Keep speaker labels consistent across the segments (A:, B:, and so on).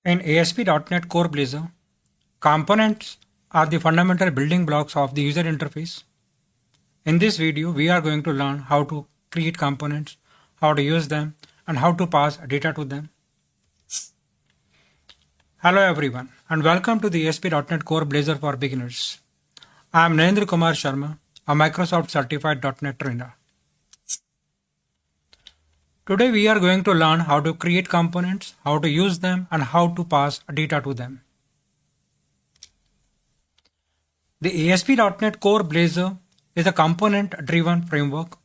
A: In ASP.NET Core Blazor, components are the fundamental building blocks of the user interface. In this video, we are going to learn how to create components, how to use them, and how to pass data to them. Hello everyone, and welcome to the ASP.NET Core Blazor for Beginners. I am Narendra Kumar Sharma, a Microsoft Certified .NET Trainer. Today we are going to learn how to create components, how to use them, and how to pass data to them. The ASP.NET Core Blazor is a component-driven framework.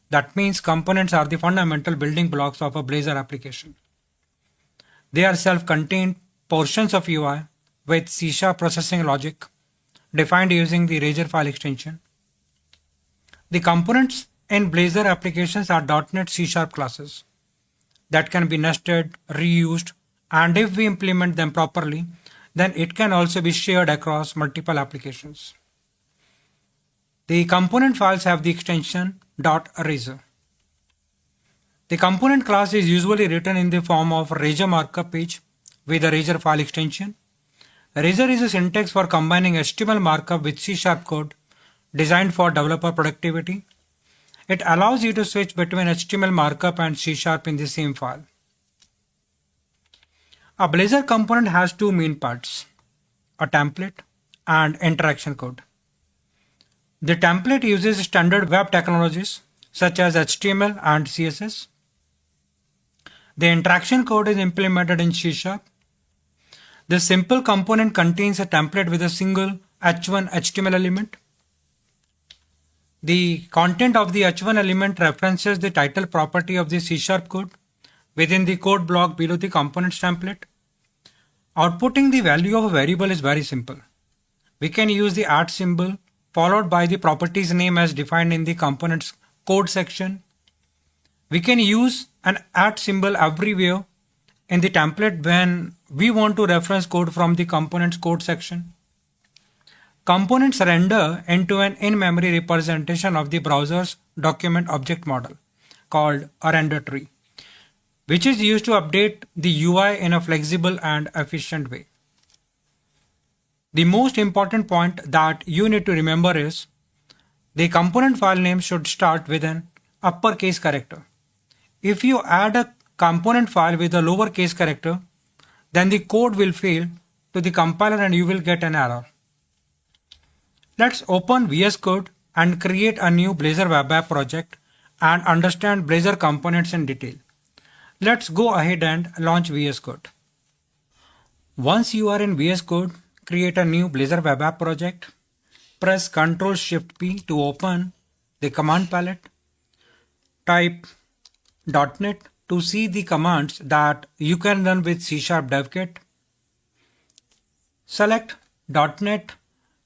A: That means components are the fundamental building blocks of a Blazor application. They are self-contained portions of UI with C# processing logic defined using the Razor file extension. The components in Blazor applications are .NET C# classes that can be nested, reused, and if we implement them properly, then it can also be shared across multiple applications. The component files have the extension .razor. The component class is usually written in the form of Razor markup page with a Razor file extension. Razor is a syntax for combining HTML markup with C# code designed for developer productivity. It allows you to switch between HTML markup and C# in the same file. A Blazor component has two main parts, a template and interaction code. The template uses standard web technologies such as HTML and CSS. The interaction code is implemented in C#. This simple component contains a template with a single h1 HTML element. The content of the h1 element references the title property of the C# code within the code block below the components template. Outputting the value of a variable is very simple. We can use the @ symbol followed by the property's name as defined in the components code section. We can use an @ symbol everywhere in the template when we want to reference code from the components code section. Components render into an in-memory representation of the browser's document object model called a render tree, which is used to update the UI in a flexible and efficient way. The most important point that you need to remember is the component file name should start with an uppercase character. If you add a component file with a lowercase character, then the code will fail to the compiler and you will get an error. Let's open VS Code and create a new Blazor web app project and understand Blazor components in detail. Let's go ahead and launch VS Code. Once you are in VS Code, create a new Blazor web app project. Press Ctrl+Shift+P to open the command palette. Type .NET to see the commands that you can run with C# DevKit. Select .NET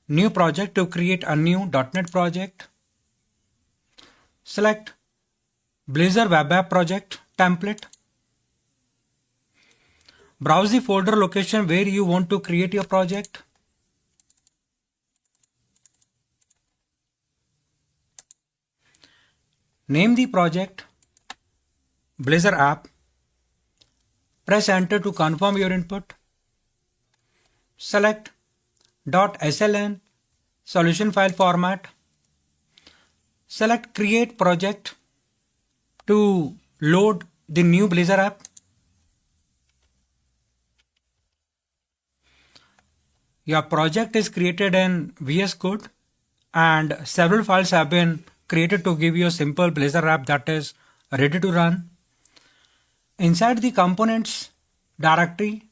A: New Project to create a new .NET project. Select Blazor Web App Project template. Browse the folder location where you want to create your project. Name the project Blazor app. Press enter to confirm your input. Select .sln solution file format. Select create project to load the new Blazor app. Your project is created in VS Code and several files have been created to give you a simple Blazor app that is ready to run. Inside the components directory,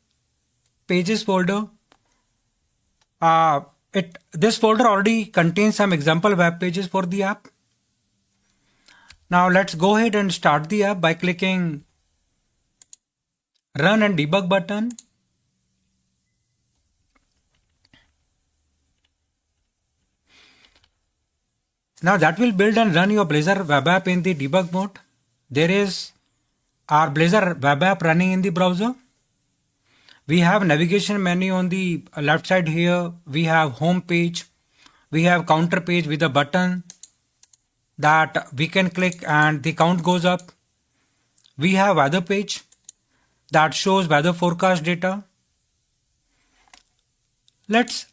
A: pages folder, this folder already contains some example web pages for the app. Now let's go ahead and start the app by clicking Run and Debug button. Now that will build and run your Blazor web app in the debug mode. There is our Blazor web app running in the browser. We have navigation menu on the left side here. We have home page. We have counter page with a button that we can click and the count goes up. We have weather page that shows weather forecast data. Let's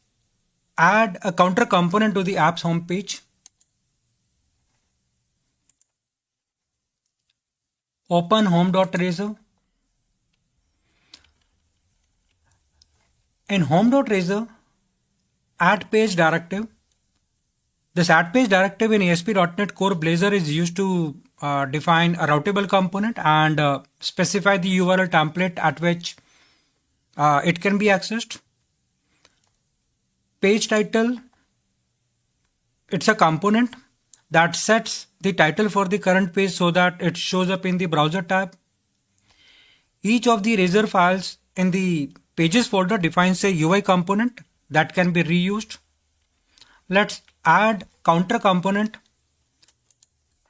A: add a counter component to the app's home page. Open home.razor. In home.razor, add page directive. This add page directive in ASP.NET Core Blazor is used to define a routable component and specify the URL template at which it can be accessed. Page title, it's a component that sets the title for the current page so that it shows up in the browser tab. Each of the Razor files in the pages folder defines a UI component that can be reused. Let's add counter component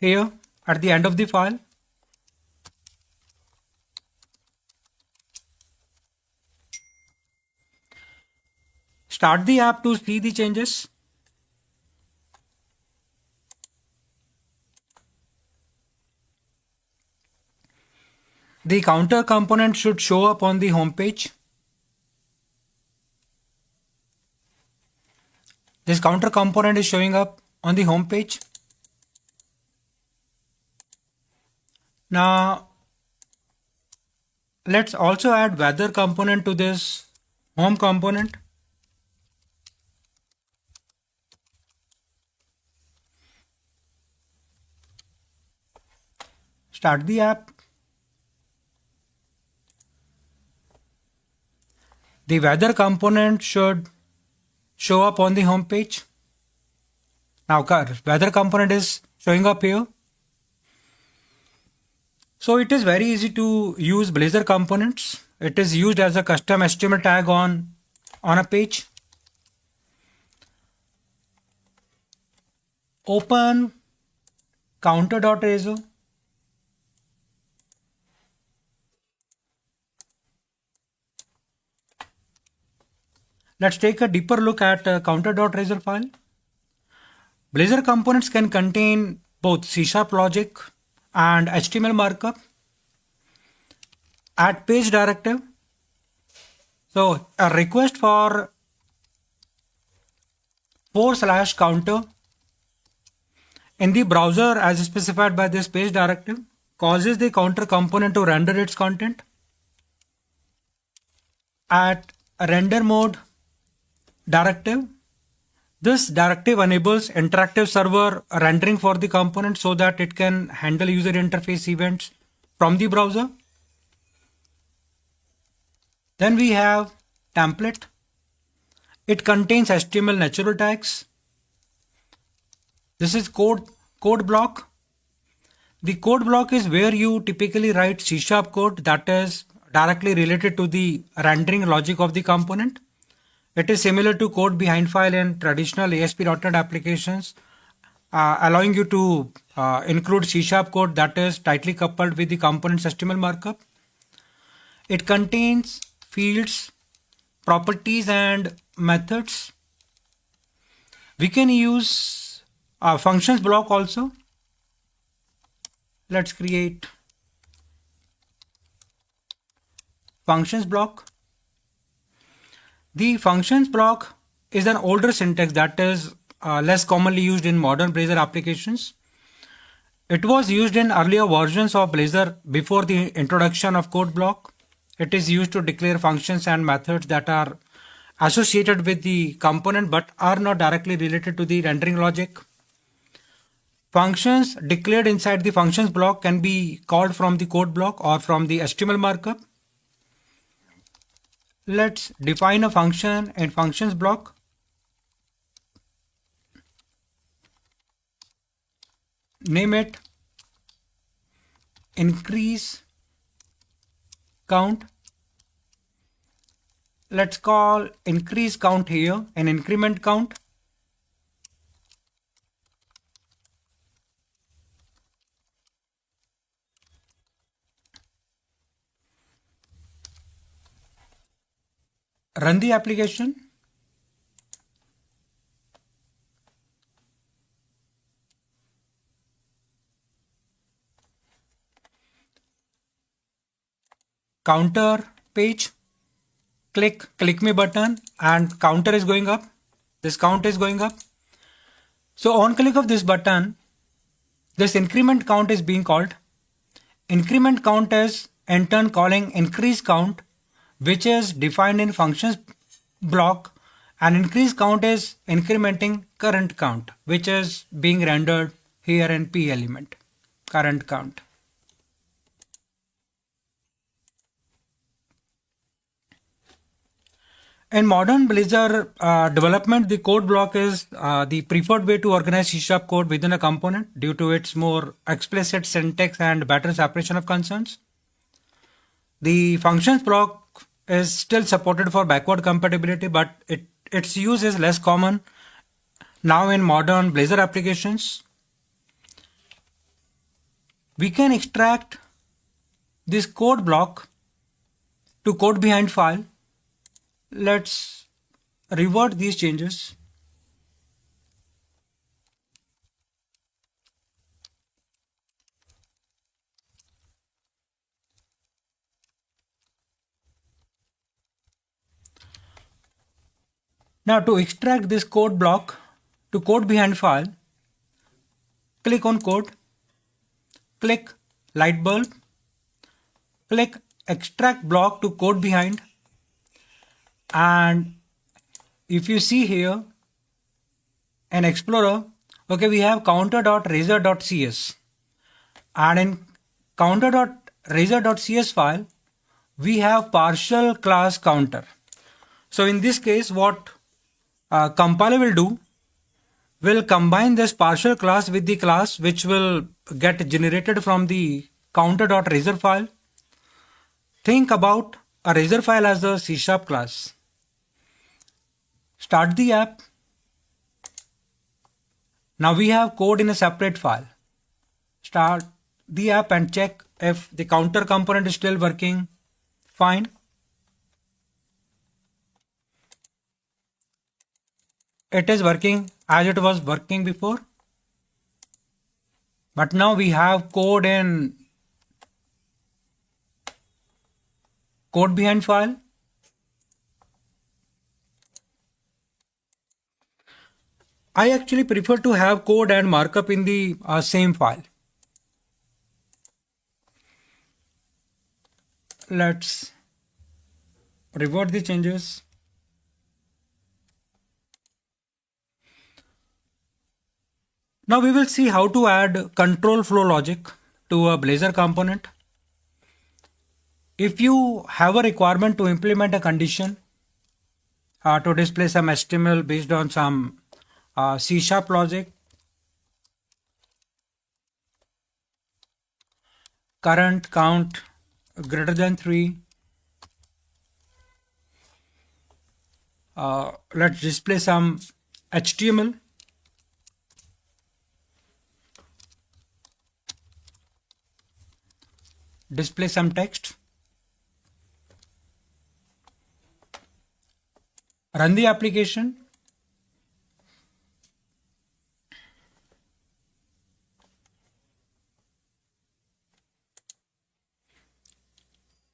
A: here at the end of the file. Start the app to see the changes. The counter component should show up on the home page. This counter component is showing up on the home page. Now, let's also add weather component to this home component. Start the app. The weather component should show up on the home page. Now, weather component is showing up here. So it is very easy to use Blazor components. It is used as a custom HTML tag on a page. Open counter.razor. Let's take a deeper look at counter.razor file. Blazor components can contain both C# logic and HTML markup. Add page directive. So a request for /counter in the browser as specified by this page directive causes the counter component to render its content. At render mode directive, this directive enables interactive server rendering for the component so that it can handle user interface events from the browser. Then we have template. It contains HTML natural tags. This is code block. The code block is where you typically write C# code that is directly related to the rendering logic of the component. It is similar to code behind file in traditional ASP.NET applications, allowing you to include C# code that is tightly coupled with the component's HTML markup. It contains fields, properties, and methods. We can use functions block also. Let's create functions block. The functions block is an older syntax that is less commonly used in modern Blazor applications. It was used in earlier versions of Blazor before the introduction of code block. It is used to declare functions and methods that are associated with the component but are not directly related to the rendering logic. Functions declared inside the functions block can be called from the code block or from the HTML markup. Let's define a function in functions block. Name it increase count. Let's call increase count here an increment count. Run the application. Counter page. click me button and counter is going up. This count is going up. So on click of this button, this increment count is being called. Increment count is in turn calling increase count, which is defined in functions block, and increase count is incrementing current count, which is being rendered here in P element, current count. In modern Blazor development, the code block is the preferred way to organize C# code within a component due to its more explicit syntax and better separation of concerns. The functions block is still supported for backward compatibility, but its use is less common now in modern Blazor applications. We can extract this code block to code behind file. Let's revert these changes. Now to extract this code block to code behind file, click on code, click light bulb, click extract block to code behind, and if you see here in Explorer, okay, we have counter.razor.cs, and in counter.razor.cs file we have partial class counter. So in this case, what compiler will do, will combine this partial class with the class which will get generated from the counter.razor file. Think about a razor file as a C# class. Start the app. Now we have code in a separate file. Start the app and check if the counter component is still working fine. It is working as it was working before, but now we have code in code behind file. I actually prefer to have code and markup in the same file. Let's revert the changes. Now we will see how to add control flow logic to a Blazor component. If you have a requirement to implement a condition to display some HTML based on some C# logic, current count greater than 3, let's display some HTML. Display some text. Run the application.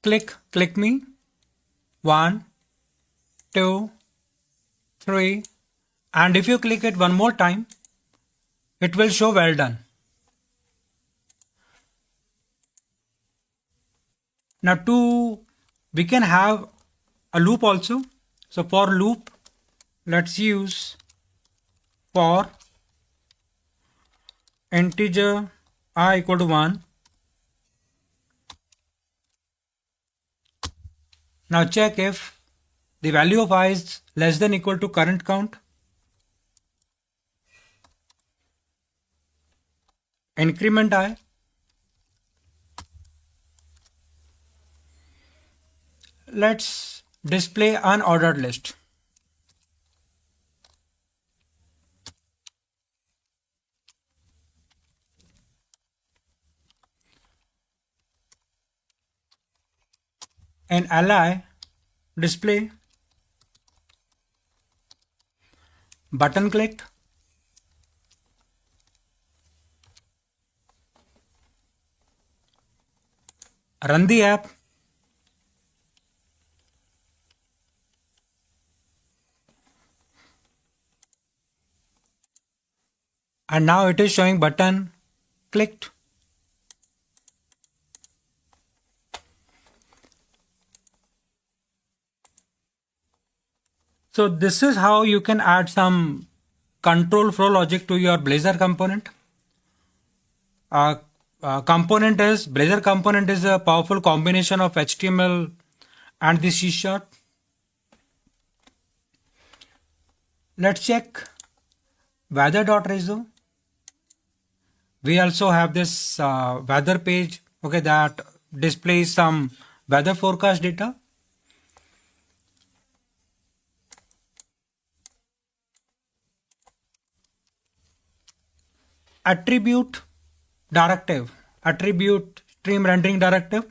A: Click me. 1, 2, 3, and if you click it one more time, it will show well done. Now we can have a loop also. So for loop, let's use for integer I equal to 1. Now check if the value of I is less than equal to current count. Increment I. Let's display unordered list. And li display button clicked. Run the app. and now it is showing button clicked. So this is how you can add some control flow logic to your Blazor component. Blazor component is a powerful combination of HTML and the C#. Let's check weather.reso. We also have this weather page, okay, that displays some weather forecast data. Attribute stream rendering directive.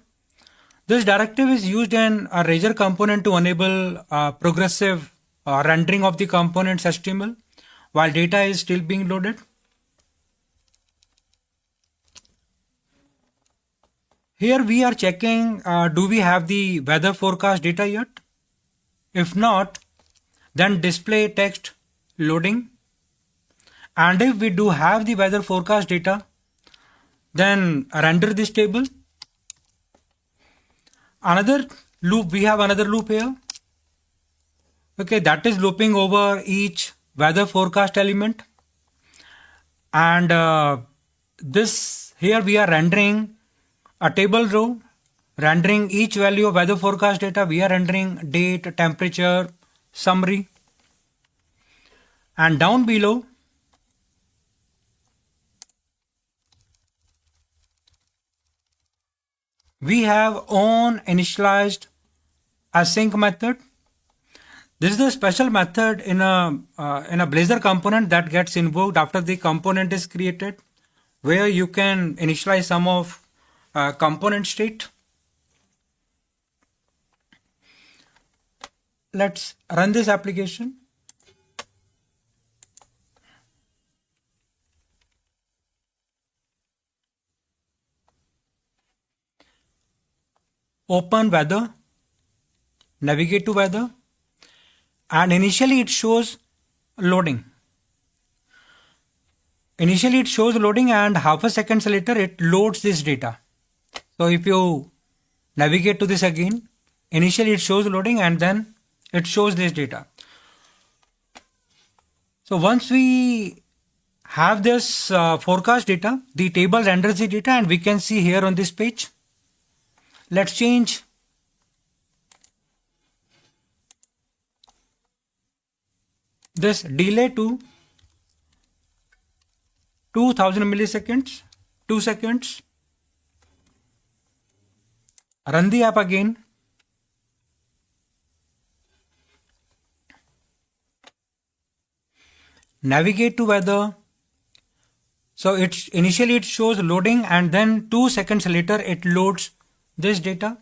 A: This directive is used in a Razor component to enable progressive rendering of the component's HTML while data is still being loaded. Here we are checking, do we have the weather forecast data yet? If not, then display text loading. And if we do have the weather forecast data, then render this table. Another loop, we have another loop here. Okay, that is looping over each weather forecast element. And this here we are rendering a table row, rendering each value of weather forecast data. We are rendering date, temperature, summary. And down below, we have on initialized async method. This is a special method in a Blazor component that gets invoked after the component is created, where you can initialize some of component state. Let's run this application. Open weather, navigate to weather, and initially it shows loading. Initially it shows loading, and half a second later it loads this data. So if you navigate to this again, initially it shows loading and then it shows this data. So once we have this forecast data, the table renders the data, and we can see here on this page. Let's change this delay to 2000 milliseconds, 2 seconds. Run the app again. Navigate to weather. So initially it shows loading, and then 2 seconds later it loads this data.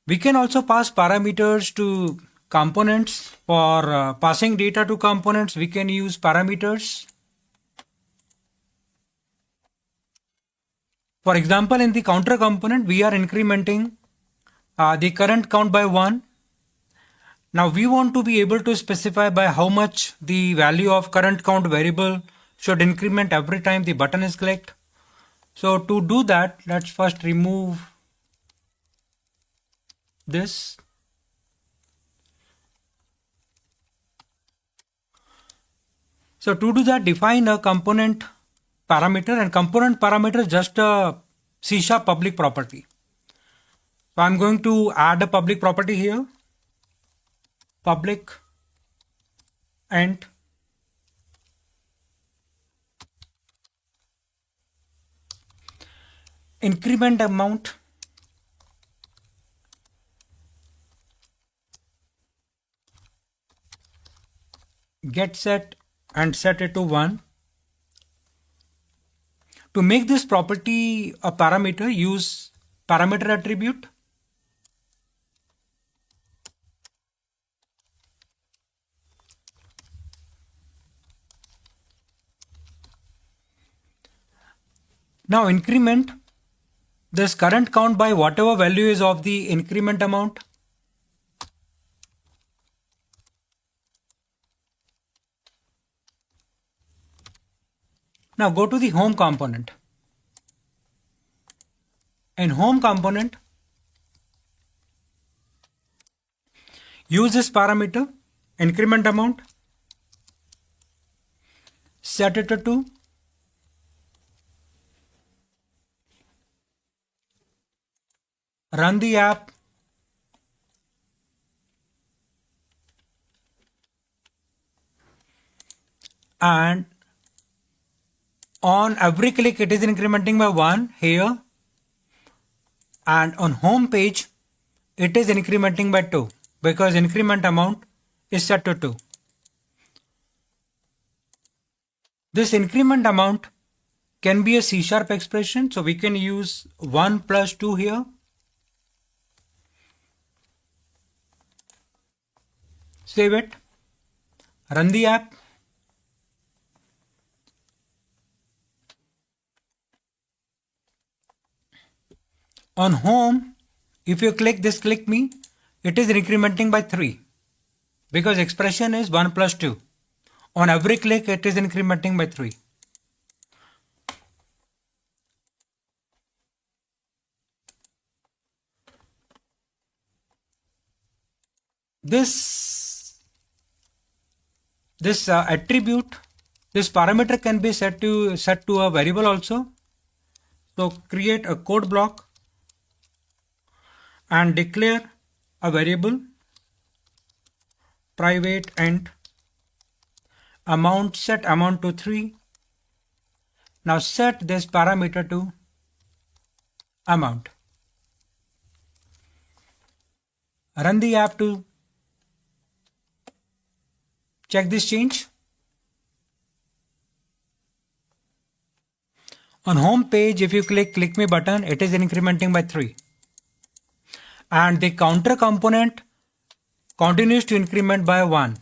A: We can also pass parameters to components. For passing data to components, we can use parameters. For example, in the counter component, we are incrementing the current count by 1. Now we want to be able to specify by how much the value of current count variable should increment every time the button is clicked. So to do that, let's first remove this. So to do that, define a component parameter, and component parameter is just a C# public property. So I'm going to add a public property here, public int increment amount get set and set it to 1. To make this property a parameter, use parameter attribute. Now increment this current count by whatever value is of the increment amount. Now go to the home component. In home component, use this parameter, increment amount, set it to 2, run the app, and on every click it is incrementing by 1 here, and on home page it is incrementing by 2 because increment amount is set to 2. This increment amount can be a C# expression, so we can use 1 plus 2 here. Save it, run the app, on home if you click this click me, it is incrementing by 3 because expression is 1 plus 2. On every click it is incrementing by 3. This attribute, this parameter can be set to a variable also. So create a code block and declare a variable private int amount, set amount to 3. Now set this parameter to amount. Run the app to check this change. On home page, if you click me button, it is incrementing by 3. And the counter component continues to increment by 1.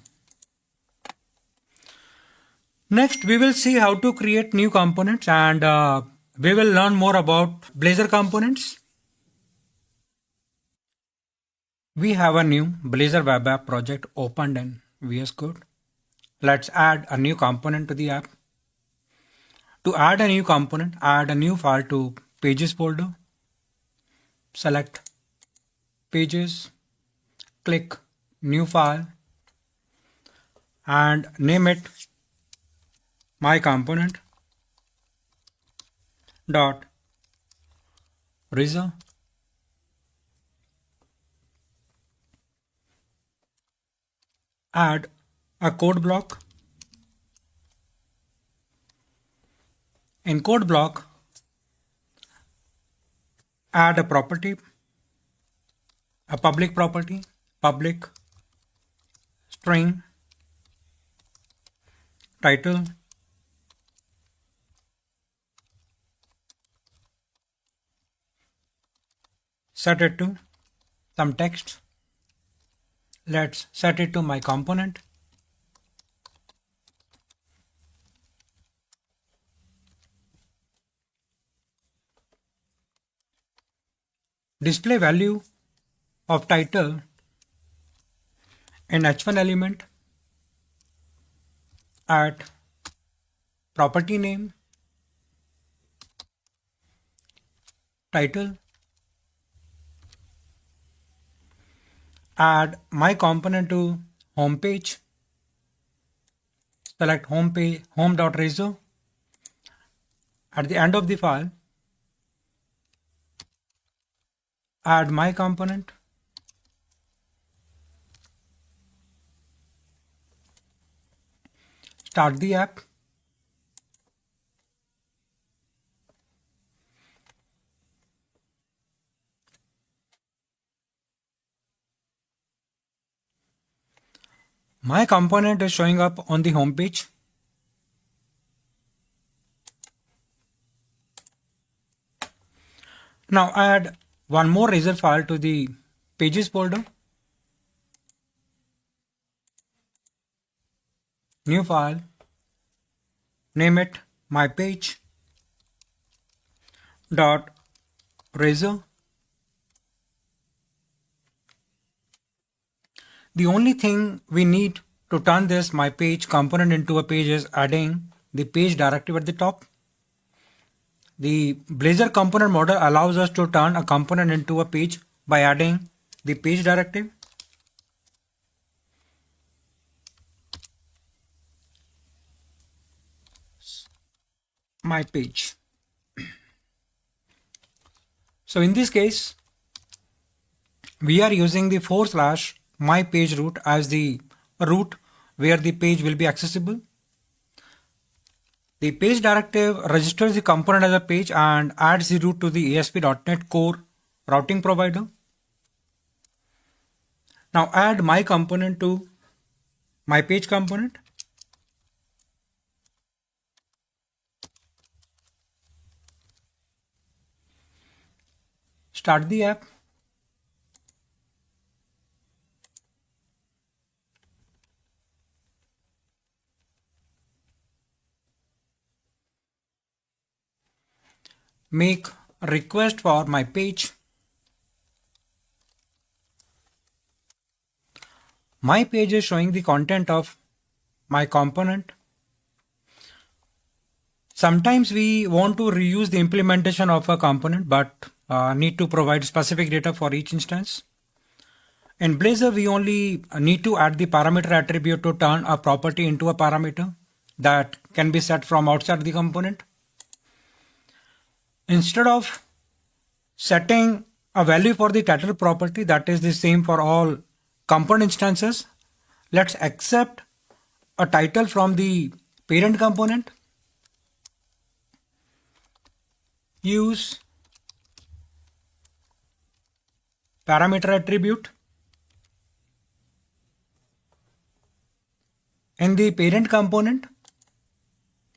A: Next, we will see how to create new components, and we will learn more about Blazor components. We have a new Blazor web app project opened in VS Code. Let's add a new component to the app. To add a new component, add a new file to pages folder. Select pages, click new file, and name it my component dot razor. Add a code block. In code block, add a property, a public property, public string title, set it to some text. Let's set it to my component. Display value of title in h1 element at property name, title, add my component to home page, select home page, home.razor. At the end of the file, add my component, start the app, my component is showing up on the home page. Now add one more razor file to the pages folder. New file, name it my page dot razor. The only thing we need to turn this my page component into a page is adding the page directive at the top. The Blazor component model allows us to turn a component into a page by adding the page directive. My page. So in this case, we are using the / my page root as the root where the page will be accessible. The page directive registers the component as a page and adds the root to the ASP.NET Core routing provider. Now add my component to my page component. Start the app. Make a request for my page. My page is showing the content of my component. Sometimes we want to reuse the implementation of a component but need to provide specific data for each instance. In Blazor, we only need to add the parameter attribute to turn a property into a parameter that can be set from outside the component. Instead of setting a value for the title property that is the same for all component instances, let's accept a title from the parent component. Use parameter attribute. In the parent component,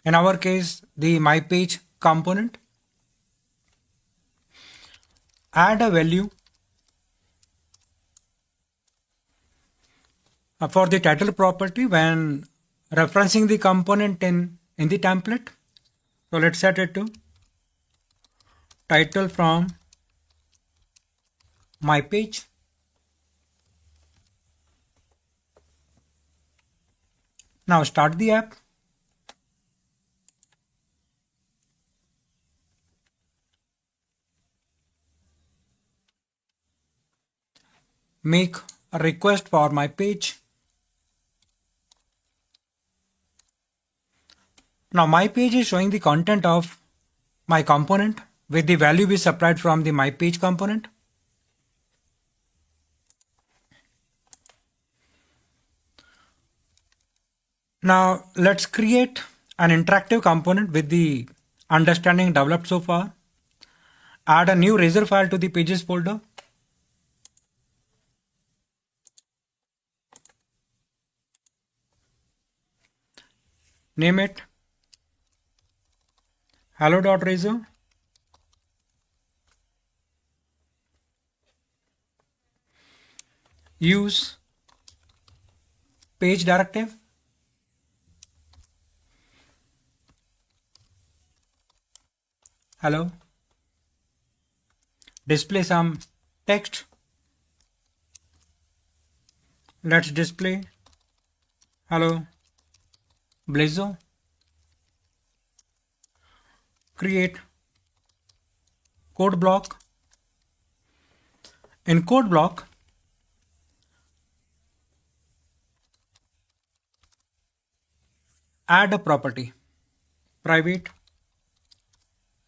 A: in our case the my page component, add a value for the title property when referencing the component in the template. So let's set it to title from my page. Now start the app. Make a request for my page. Now my page is showing the content of my component with the value we supplied from the my page component. Now let's create an interactive component with the understanding developed so far. Add a new Razor file to the pages folder. Name it hello.razor. Use page directive. Hello. Display some text. Let's display hello Blazor. Create code block. In code block, add a property, private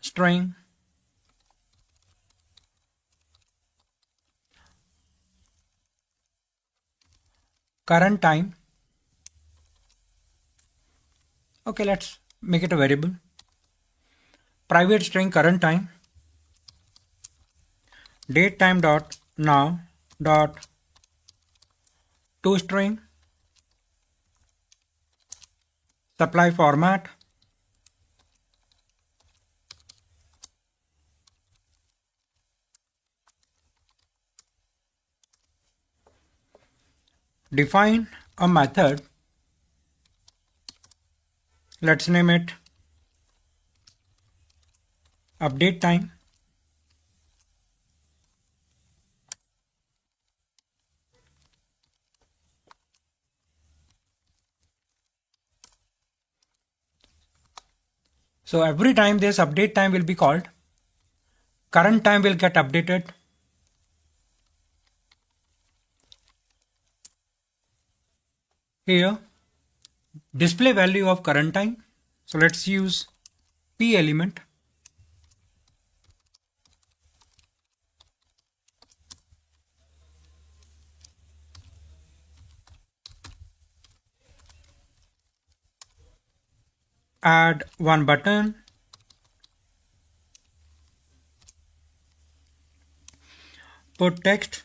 A: string current time. Okay, let's make it a variable. Private string current time, date time dot now dot to string, supply format, define a method. Let's name it update time. So every time this update time will be called, current time will get updated. Here, display value of current time. So let's use P element. Add one button. Put text.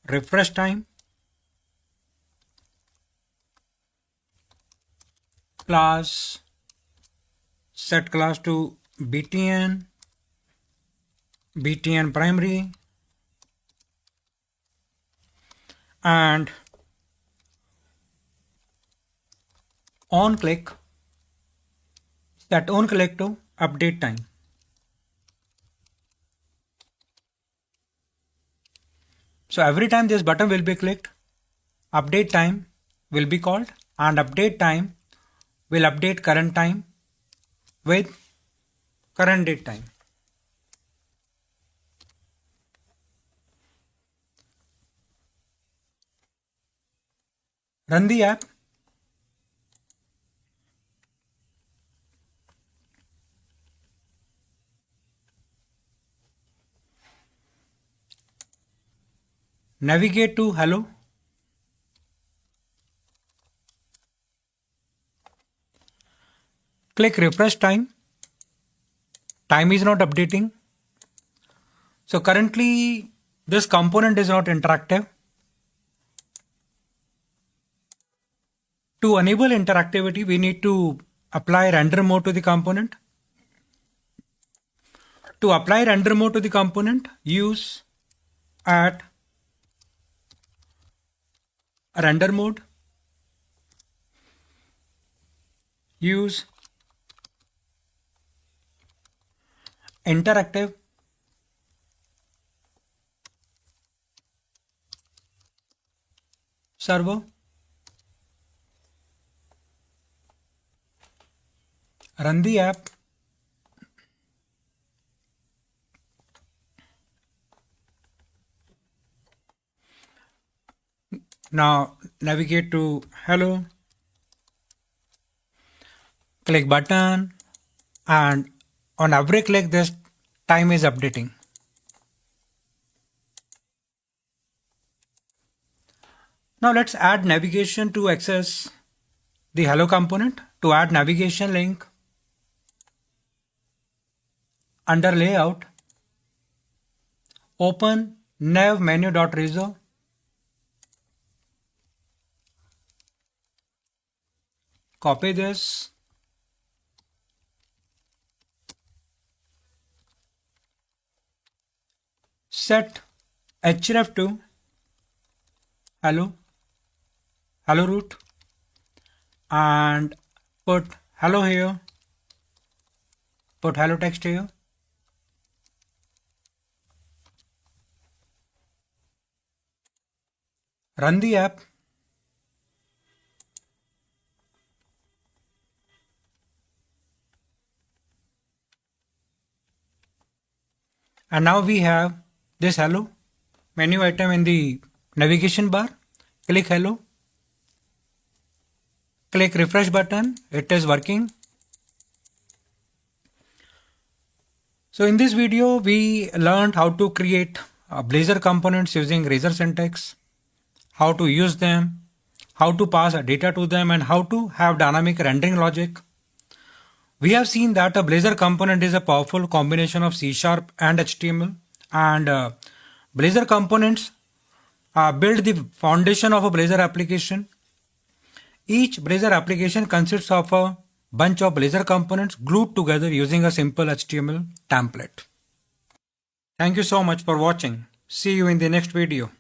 A: Refresh time. Class. Set class to btn. btn primary. And on click. Set on click to update time. So every time this button will be clicked, update time will be called, and update time will update current time with current date time. Run the app. Navigate to hello. Click refresh time. Time is not updating. So currently this component is not interactive. To enable interactivity, we need to apply render mode to the component. To apply render mode to the component, use at render mode. Use interactive. Servo. Run the app. Now navigate to hello. Click button, and on every click this time is updating. Now let's add navigation to access the hello component. To add navigation link, under layout, open nav menu.reso. Copy this. Set href to hello root, and put hello here, put hello text here. Run the app. And now we have this hello menu item in the navigation bar. Click hello. Click refresh button. It is working. So in this video, we learned how to create Blazor components using Razor syntax, how to use them, how to pass data to them, and how to have dynamic rendering logic. We have seen that a Blazor component is a powerful combination of C# and HTML, and Blazor components build the foundation of a Blazor application. Each Blazor application consists of a bunch of Blazor components glued together using a simple HTML template. Thank you so much for watching. See you in the next video.